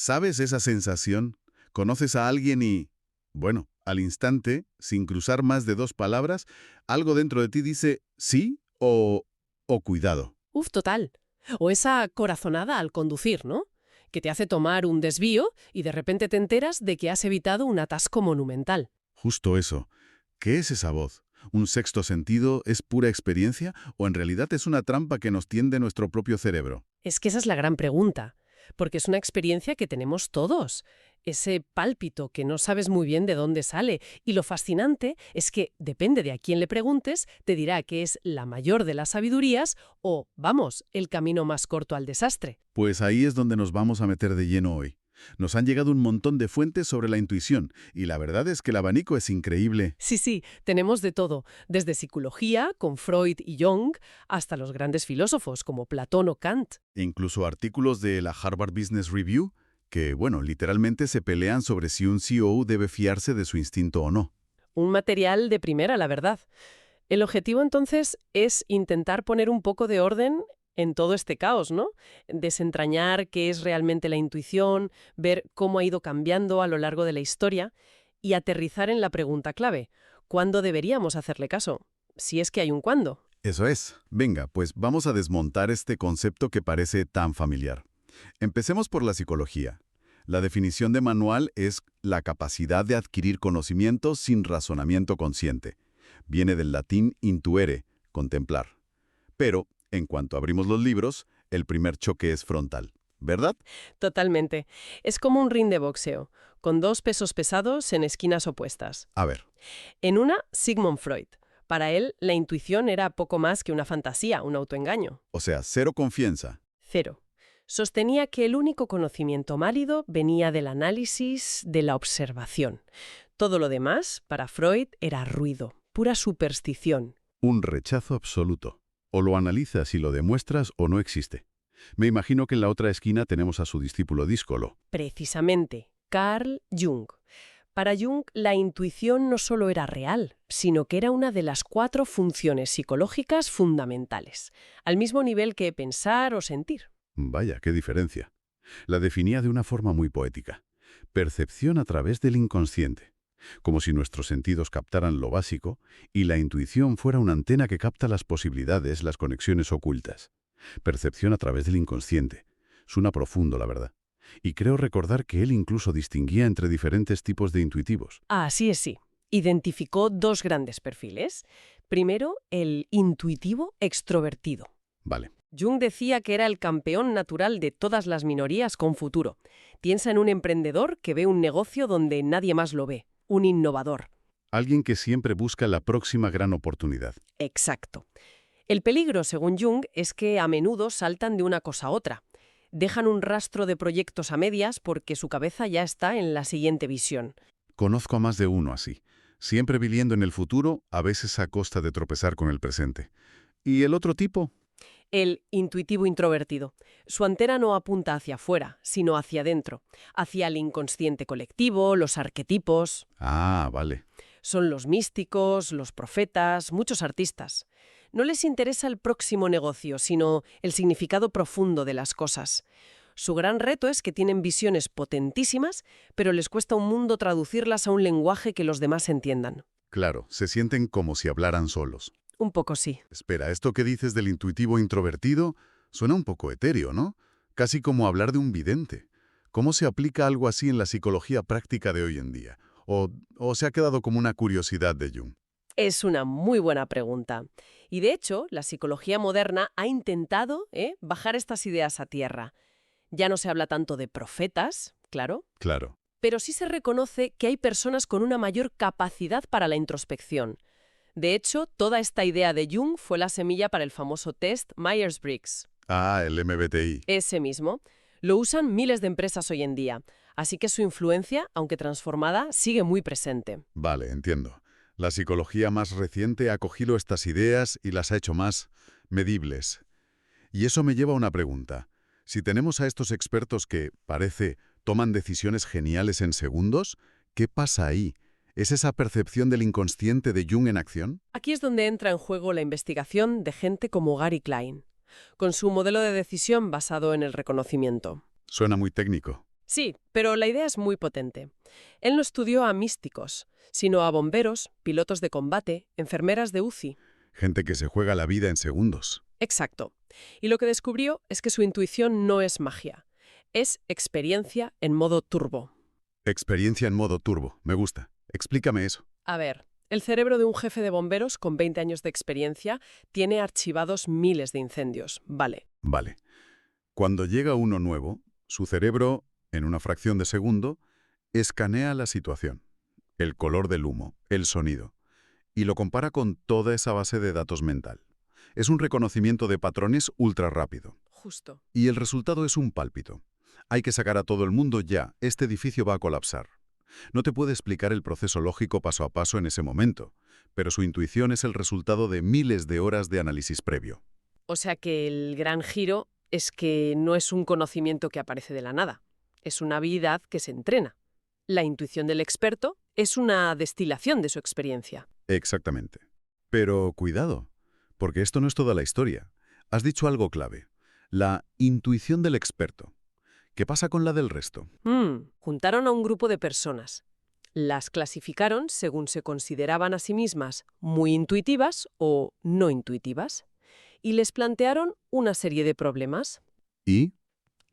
¿Sabes esa sensación? Conoces a alguien y, bueno, al instante, sin cruzar más de dos palabras, algo dentro de ti dice sí o cuidado. Uf, total. O esa corazonada al conducir, ¿no? Que te hace tomar un desvío y de repente te enteras de que has evitado un atasco monumental. Justo eso. ¿Qué es esa voz? ¿Un sexto sentido? ¿Es pura experiencia? ¿O en realidad es una trampa que nos tiende nuestro propio cerebro? Es que esa es la gran pregunta, porque es una experiencia que tenemos todos. Ese pálpito que no sabes muy bien de dónde sale. Y lo fascinante es que, depende de a quién le preguntes, te dirá que es la mayor de las sabidurías o, vamos, el camino más corto al desastre. Pues ahí es donde nos vamos a meter de lleno hoy. Nos han llegado un montón de fuentes sobre la intuición, y la verdad es que el abanico es increíble. Sí, sí, tenemos de todo, desde psicología, con Freud y Jung, hasta los grandes filósofos como Platón o Kant. E incluso artículos de la Harvard Business Review, que, bueno, literalmente se pelean sobre si un CEO debe fiarse de su instinto o no. Un material de primera, la verdad. El objetivo entonces es intentar poner un poco de orden en todo este caos, ¿no? Desentrañar qué es realmente la intuición, ver cómo ha ido cambiando a lo largo de la historia y aterrizar en la pregunta clave: ¿cuándo deberíamos hacerle caso? Si es que hay un cuándo. Eso es. Venga, pues vamos a desmontar este concepto que parece tan familiar. Empecemos por la psicología. La definición de manual es la capacidad de adquirir conocimiento sin razonamiento consciente. Viene del latín intuere, contemplar. Pero, en cuanto abrimos los libros, el primer choque es frontal, ¿verdad? Totalmente. Es como un ring de boxeo, con dos pesos pesados en esquinas opuestas. A ver, En una, Sigmund Freud. Para él, la intuición era poco más que una fantasía, un autoengaño. o sea, cero confianza. Cero. Sostenía que el único conocimiento válido venía del análisis, de la observación. Todo lo demás, para Freud, era ruido, pura superstición. Un rechazo absoluto. O lo analizas y lo demuestras o no existe. Me imagino que en la otra esquina tenemos a su discípulo díscolo. Precisamente, Carl Jung. Para Jung, la intuición no solo era real, sino que era una de las 4 funciones psicológicas fundamentales, al mismo nivel que pensar o sentir. Vaya, qué diferencia. La definía de una forma muy poética. Percepción a través del inconsciente. Como si nuestros sentidos captaran lo básico y la intuición fuera una antena que capta las posibilidades, las conexiones ocultas. Percepción a través del inconsciente. Suena profundo, la verdad. Y creo recordar que él incluso distinguía entre diferentes tipos de intuitivos. Así es, sí. Identificó 2 grandes perfiles. Primero, el intuitivo extrovertido. Vale. Jung decía que era el campeón natural de todas las minorías con futuro. Piensa en un emprendedor que ve un negocio donde nadie más lo ve, un innovador. Alguien que siempre busca la próxima gran oportunidad. Exacto. El peligro, según Jung, es que a menudo saltan de una cosa a otra. Dejan un rastro de proyectos a medias porque su cabeza ya está en la siguiente visión. Conozco a más de uno así. Siempre viviendo en el futuro, a veces a costa de tropezar con el presente. ¿Y el otro tipo? El intuitivo introvertido. Su antena no apunta hacia afuera, sino hacia adentro, hacia el inconsciente colectivo, los arquetipos. Ah, vale. Son los místicos, los profetas, muchos artistas. No les interesa el próximo negocio, sino el significado profundo de las cosas. Su gran reto es que tienen visiones potentísimas, pero les cuesta un mundo traducirlas a un lenguaje que los demás entiendan. Claro, se sienten como si hablaran solos. Un poco sí. Espera, esto que dices del intuitivo introvertido suena un poco etéreo, ¿no? Casi como hablar de un vidente. ¿Cómo se aplica algo así en la psicología práctica de hoy en día? ¿O se ha quedado como una curiosidad de Jung? Es una muy buena pregunta. Y de hecho, la psicología moderna ha intentado bajar estas ideas a tierra. Ya no se habla tanto de profetas, claro, Claro. pero sí se reconoce que hay personas con una mayor capacidad para la introspección. De hecho, toda esta idea de Jung fue la semilla para el famoso test Myers-Briggs. Ah, el MBTI. Ese mismo. Lo usan miles de empresas hoy en día, así que su influencia, aunque transformada, sigue muy presente. Vale, entiendo. La psicología más reciente ha cogido estas ideas y las ha hecho más medibles. Y eso me lleva a una pregunta. Si tenemos a estos expertos que, parece, toman decisiones geniales en segundos, ¿qué pasa ahí? ¿Es esa percepción del inconsciente de Jung en acción? Aquí es donde entra en juego la investigación de gente como Gary Klein, con su modelo de decisión basado en el reconocimiento. Suena muy técnico. Sí, pero la idea es muy potente. Él no estudió a místicos, sino a bomberos, pilotos de combate, enfermeras de UCI. Gente que se juega la vida en segundos. Exacto. Y lo que descubrió es que su intuición no es magia, es experiencia en modo turbo. Experiencia en modo turbo. Me gusta. Explícame eso. A ver, el cerebro de un jefe de bomberos con 20 años de experiencia tiene archivados miles de incendios. Vale. Vale. Cuando llega uno nuevo, su cerebro, en una fracción de segundo, escanea la situación, el color del humo, el sonido, y lo compara con toda esa base de datos mental. Es un reconocimiento de patrones ultra rápido. Justo. Y el resultado es un pálpito. Hay que sacar a todo el mundo ya. Este edificio va a colapsar. No te puede explicar el proceso lógico paso a paso en ese momento, pero su intuición es el resultado de miles de horas de análisis previo. O sea que el gran giro es que no es un conocimiento que aparece de la nada, es una habilidad que se entrena. La intuición del experto es una destilación de su experiencia. Exactamente. Pero cuidado, porque esto no es toda la historia. Has dicho algo clave. La intuición del experto. ¿Qué pasa con la del resto? Juntaron a un grupo de personas. Las clasificaron según se consideraban a sí mismas muy intuitivas o no intuitivas. Y les plantearon una serie de problemas. ¿Y?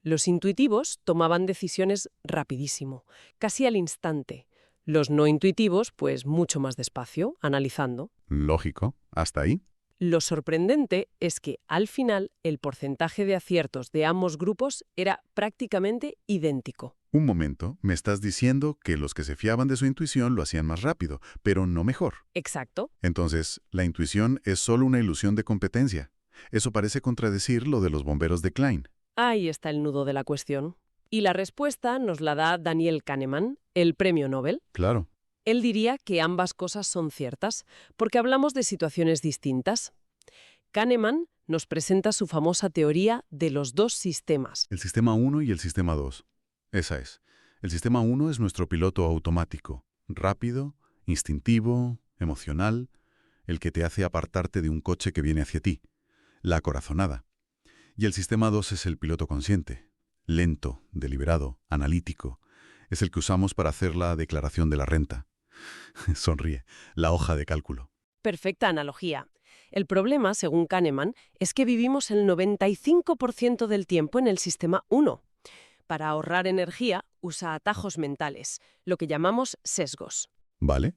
Los intuitivos tomaban decisiones rapidísimo, casi al instante. Los no intuitivos, pues mucho más despacio, analizando. Lógico. ¿Hasta ahí? Lo sorprendente es que, al final, el porcentaje de aciertos de ambos grupos era prácticamente idéntico. Un momento, me estás diciendo que los que se fiaban de su intuición lo hacían más rápido, pero no mejor. Exacto. Entonces, la intuición es solo una ilusión de competencia. Eso parece contradecir lo de los bomberos de Klein. Ahí está el nudo de la cuestión. Y la respuesta nos la da Daniel Kahneman, el premio Nobel. Claro. Él diría que ambas cosas son ciertas, porque hablamos de situaciones distintas. Kahneman nos presenta su famosa teoría de los dos sistemas. El sistema 1 y el sistema 2. Esa es. El sistema 1 es nuestro piloto automático, rápido, instintivo, emocional, el que te hace apartarte de un coche que viene hacia ti, la corazonada. Y el sistema 2 es el piloto consciente, lento, deliberado, analítico. Es el que usamos para hacer la declaración de la renta. Sonríe, la hoja de cálculo. Perfecta analogía. El problema, según Kahneman, es que vivimos el 95% del tiempo en el sistema 1. Para ahorrar energía, usa atajos mentales, lo que llamamos sesgos. ¿Vale?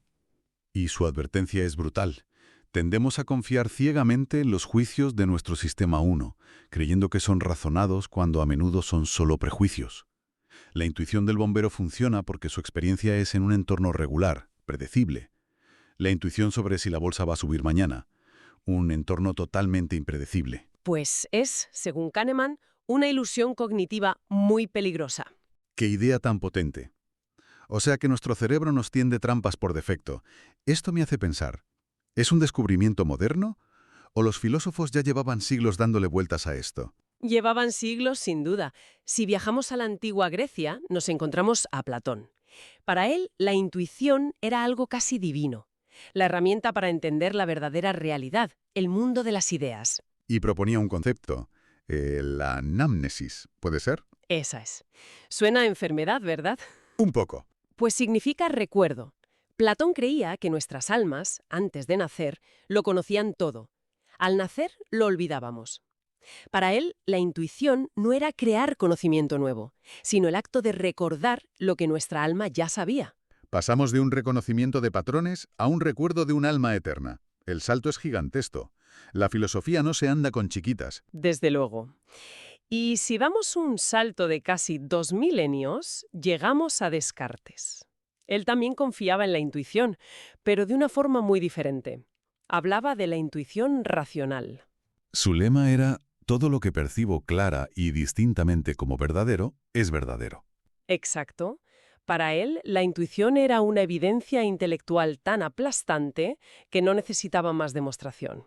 Y su advertencia es brutal. Tendemos a confiar ciegamente en los juicios de nuestro sistema 1, creyendo que son razonados cuando a menudo son solo prejuicios. La intuición del bombero funciona porque su experiencia es en un entorno regular, predecible. La intuición sobre si la bolsa va a subir mañana, un entorno totalmente impredecible. Pues es, según Kahneman, una ilusión cognitiva muy peligrosa. ¡Qué idea tan potente! O sea que nuestro cerebro nos tiende trampas por defecto. Esto me hace pensar, ¿es un descubrimiento moderno? ¿O los filósofos ya llevaban siglos dándole vueltas a esto? Llevaban siglos, sin duda. Si viajamos a la antigua Grecia, nos encontramos a Platón. Para él, la intuición era algo casi divino, la herramienta para entender la verdadera realidad, el mundo de las ideas. Y proponía un concepto, la anamnesis, ¿puede ser? Esa es. Suena a enfermedad, ¿verdad? Un poco. Pues significa recuerdo. Platón creía que nuestras almas, antes de nacer, lo conocían todo. Al nacer, lo olvidábamos. Para él, la intuición no era crear conocimiento nuevo, sino el acto de recordar lo que nuestra alma ya sabía. Pasamos de un reconocimiento de patrones a un recuerdo de un alma eterna. El salto es gigantesco. La filosofía no se anda con chiquitas. Desde luego. Y si damos un salto de casi 2 milenios, llegamos a Descartes. Él también confiaba en la intuición, pero de una forma muy diferente. Hablaba de la intuición racional. Su lema era, todo lo que percibo clara y distintamente como verdadero, es verdadero. Exacto. Para él, la intuición era una evidencia intelectual tan aplastante que no necesitaba más demostración.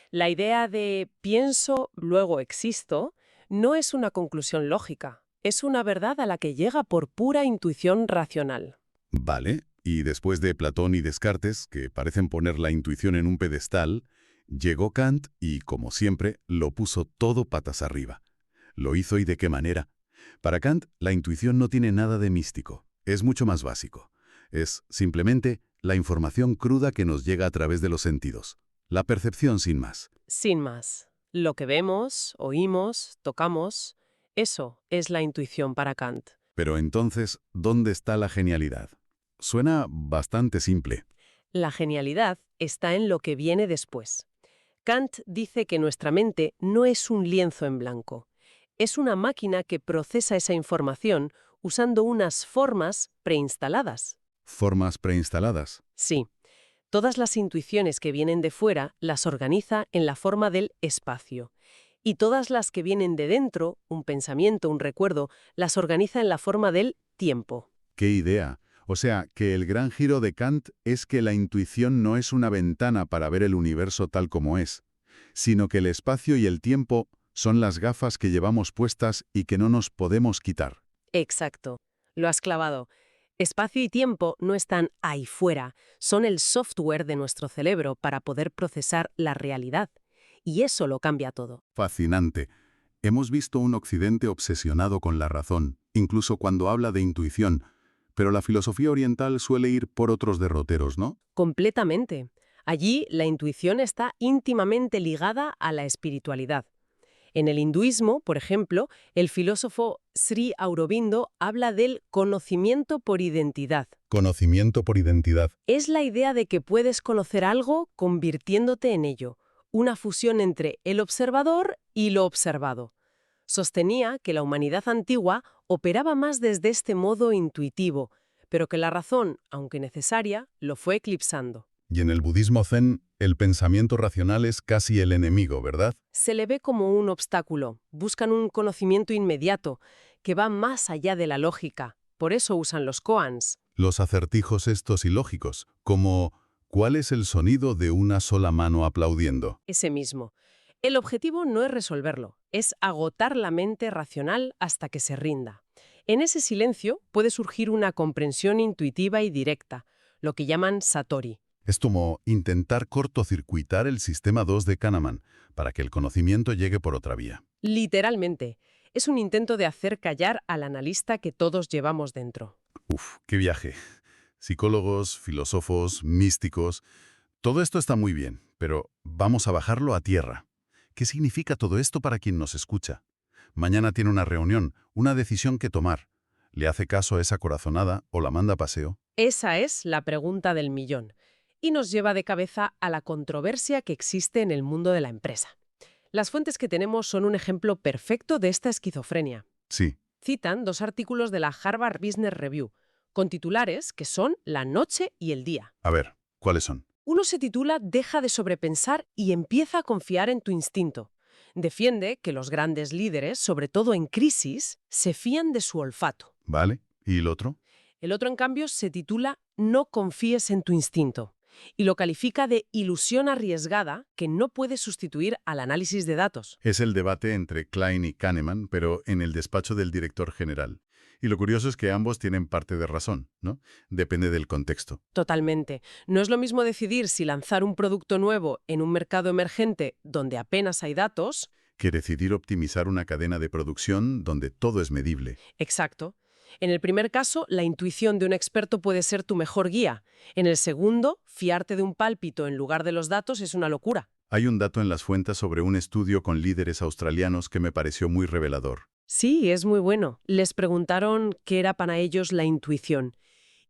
La idea de pienso, luego existo, no es una conclusión lógica, es una verdad a la que llega por pura intuición racional. Vale, y después de Platón y Descartes, que parecen poner la intuición en un pedestal, llegó Kant y, como siempre, lo puso todo patas arriba. Lo hizo y de qué manera. Para Kant, la intuición no tiene nada de místico. Es mucho más básico. Es simplemente la información cruda que nos llega a través de los sentidos. La percepción sin más. Sin más. Lo que vemos, oímos, tocamos, eso es la intuición para Kant. Pero entonces, ¿dónde está la genialidad? Suena bastante simple. La genialidad está en lo que viene después. Kant dice que nuestra mente no es un lienzo en blanco. Es una máquina que procesa esa información usando unas formas preinstaladas. Formas preinstaladas. Sí, todas las intuiciones que vienen de fuera las organiza en la forma del espacio. Y todas las que vienen de dentro, un pensamiento, un recuerdo, las organiza en la forma del tiempo. ¡Qué idea! O sea, que el gran giro de Kant es que la intuición no es una ventana para ver el universo tal como es, sino que el espacio y el tiempo son las gafas que llevamos puestas y que no nos podemos quitar. Exacto. Lo has clavado. Espacio y tiempo no están ahí fuera, son el software de nuestro cerebro para poder procesar la realidad. Y eso lo cambia todo. Fascinante. Hemos visto un Occidente obsesionado con la razón, incluso cuando habla de intuición, pero la filosofía oriental suele ir por otros derroteros, ¿no? Completamente. Allí la intuición está íntimamente ligada a la espiritualidad. En el hinduismo, por ejemplo, el filósofo Sri Aurobindo habla del conocimiento por identidad. Conocimiento por identidad. Es la idea de que puedes conocer algo convirtiéndote en ello, una fusión entre el observador y lo observado. Sostenía que la humanidad antigua operaba más desde este modo intuitivo, pero que la razón, aunque necesaria, lo fue eclipsando. Y en el budismo zen, el pensamiento racional es casi el enemigo, ¿verdad? Se le ve como un obstáculo, buscan un conocimiento inmediato, que va más allá de la lógica. Por eso usan los koans. Los acertijos estos ilógicos, como ¿cuál es el sonido de una sola mano aplaudiendo? Ese mismo. El objetivo no es resolverlo, es agotar la mente racional hasta que se rinda. En ese silencio puede surgir una comprensión intuitiva y directa, lo que llaman satori. Es como intentar cortocircuitar el sistema 2 de Kahneman para que el conocimiento llegue por otra vía. Literalmente, es un intento de hacer callar al analista que todos llevamos dentro. Uf, qué viaje. Psicólogos, filósofos, místicos, todo esto está muy bien, pero vamos a bajarlo a tierra. ¿Qué significa todo esto para quien nos escucha? Mañana tiene una reunión, una decisión que tomar. ¿Le hace caso a esa corazonada o la manda a paseo? Esa es la pregunta del millón. Y nos lleva de cabeza a la controversia que existe en el mundo de la empresa. Las fuentes que tenemos son un ejemplo perfecto de esta esquizofrenia. Sí. Citan 2 artículos de la Harvard Business Review, con titulares que son La noche y el día. A ver, ¿cuáles son? Uno se titula Deja de sobrepensar y empieza a confiar en tu instinto. Defiende que los grandes líderes, sobre todo en crisis, se fían de su olfato. ¿Vale? ¿Y el otro? El otro, en cambio, se titula No confíes en tu instinto y lo califica de ilusión arriesgada que no puede sustituir al análisis de datos. Es el debate entre Klein y Kahneman, pero en el despacho del director general. Y lo curioso es que ambos tienen parte de razón, ¿no? Depende del contexto. Totalmente. No es lo mismo decidir si lanzar un producto nuevo en un mercado emergente donde apenas hay datos. Que decidir optimizar una cadena de producción donde todo es medible. Exacto. En el primer caso, la intuición de un experto puede ser tu mejor guía. En el segundo, fiarte de un pálpito en lugar de los datos es una locura. Hay un dato en las fuentes sobre un estudio con líderes australianos que me pareció muy revelador. Sí, es muy bueno. Les preguntaron qué era para ellos la intuición.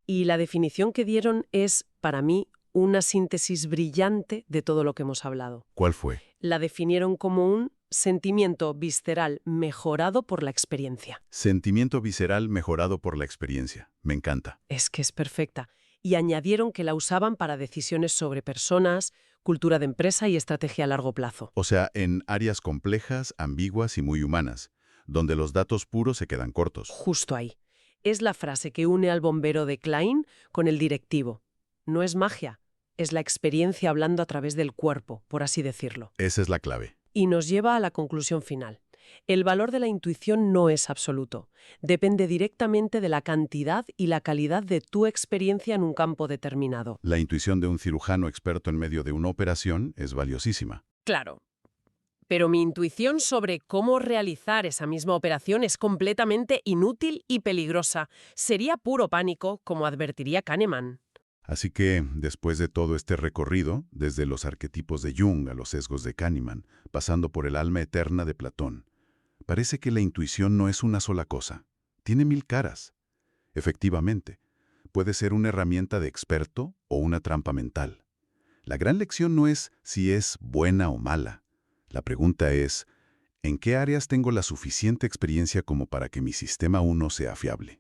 Y la definición que dieron es, para mí, una síntesis brillante de todo lo que hemos hablado. ¿Cuál fue? La definieron como un sentimiento visceral mejorado por la experiencia. Sentimiento visceral mejorado por la experiencia. Me encanta. Es que es perfecta. Y añadieron que la usaban para decisiones sobre personas, cultura de empresa y estrategia a largo plazo. O sea, en áreas complejas, ambiguas y muy humanas, donde los datos puros se quedan cortos. Justo ahí. Es la frase que une al bombero de Klein con el directivo. No es magia, es la experiencia hablando a través del cuerpo, por así decirlo. Esa es la clave. Y nos lleva a la conclusión final. El valor de la intuición no es absoluto. Depende directamente de la cantidad y la calidad de tu experiencia en un campo determinado. La intuición de un cirujano experto en medio de una operación es valiosísima. Claro. pero mi intuición sobre cómo realizar esa misma operación es completamente inútil y peligrosa. Sería puro pánico, como advertiría Kahneman. Así que, después de todo este recorrido, desde los arquetipos de Jung a los sesgos de Kahneman, pasando por el alma eterna de Platón, parece que la intuición no es una sola cosa. Tiene 1000 caras. Efectivamente, puede ser una herramienta de experto o una trampa mental. La gran lección no es si es buena o mala. La pregunta es, ¿en qué áreas tengo la suficiente experiencia como para que mi sistema 1 sea fiable?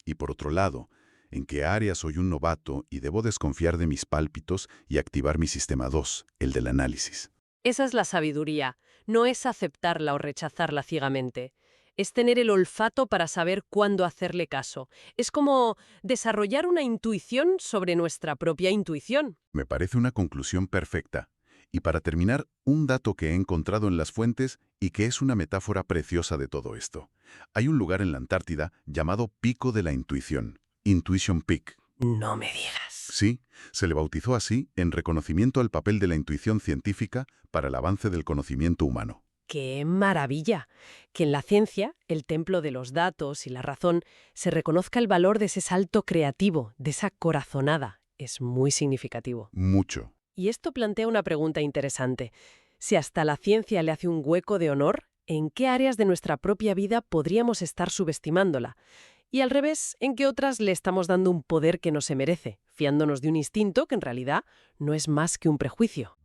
Y por otro lado, ¿en qué áreas soy un novato y debo desconfiar de mis pálpitos y activar mi sistema 2, el del análisis? Esa es la sabiduría. No es aceptarla o rechazarla ciegamente. Es tener el olfato para saber cuándo hacerle caso. Es como desarrollar una intuición sobre nuestra propia intuición. Me parece una conclusión perfecta. Y para terminar, un dato que he encontrado en las fuentes y que es una metáfora preciosa de todo esto. Hay un lugar en la Antártida llamado Pico de la Intuición, Intuition Peak. No me digas. Sí, se le bautizó así en reconocimiento al papel de la intuición científica para el avance del conocimiento humano. ¡Qué maravilla! Que en la ciencia, el templo de los datos y la razón, se reconozca el valor de ese salto creativo, de esa corazonada. Es muy significativo. Mucho. Y esto plantea una pregunta interesante. Si hasta la ciencia le hace un hueco de honor, ¿en qué áreas de nuestra propia vida podríamos estar subestimándola? Y al revés, ¿en qué otras le estamos dando un poder que no se merece, fiándonos de un instinto que en realidad no es más que un prejuicio?